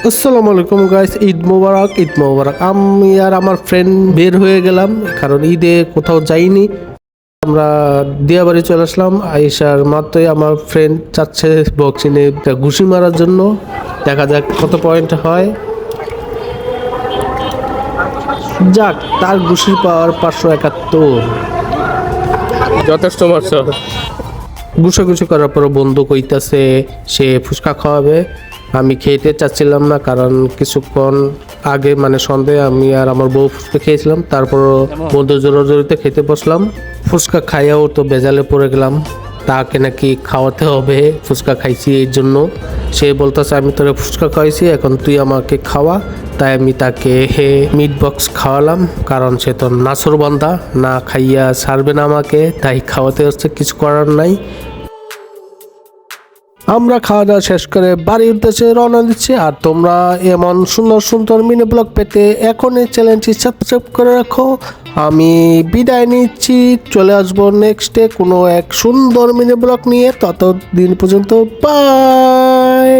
আসসালামু আলাইকুম গাইস, ঈদ মোবারক। আমি আর আমার ফ্রেন্ড বের হয়ে গেলাম, কারণ ঈদে কোথাও যাইনি। আমরা দিয়াবাড়ি চলে আসলাম। আইসার মাত্রই আমার ফ্রেন্ড চাচ্ছে বক্সিংয়ে ঘুষি মারার জন্য। দেখা যাক কত পয়েন্ট হয়। যাক, তার ঘুষির পাওয়ার 571। যথেষ্ট মারছ। ঘুষাঘুষি করার পর বন্ধু কইতাছে সে ফুচকা খাওয়াবে। আমি খেতে চাচ্ছিলাম না, কারণ কিছুক্ষণ আগে মানে সন্ধ্যায় আমি আর আমার বউ ফুচকা খেয়েছিলাম। তারপর বন্ধু জোরাজোরিতে খেতে বসলাম। ফুচকা খাইয়াও তো বেজালে পড়ে গেলাম। তাকে নাকি খাওয়াতে হবে, ফুচকা খাইছি এই জন্য। সে বলতেছে আমি তোরে ফুচকা খাইছি, এখন তুই আমাকে খাওয়া। তাই আমি তাকে মিট বক্স খাওয়ালাম, কারণ সে তো নাছরবান্ধা, না খাইয়া ছাড়বে না আমাকে, তাই খাওয়াতে হচ্ছে, কিছু করার নাই। আমরা খাওয়া দাওয়া শেষ করে বাড়ির উদ্দেশ্যে রওনা দিচ্ছি। আর তোমরা এমন সুন্দর সুন্দর মিনি ব্লগ পেতে এখনই চ্যানেলটি সাবস্ক্রাইব করে রাখো। আমি বিদায় নিচ্ছি, চলে আসবো নেক্সটে কোনো এক সুন্দর মিনি ব্লগ নিয়ে। ততদিন পর্যন্ত বাই।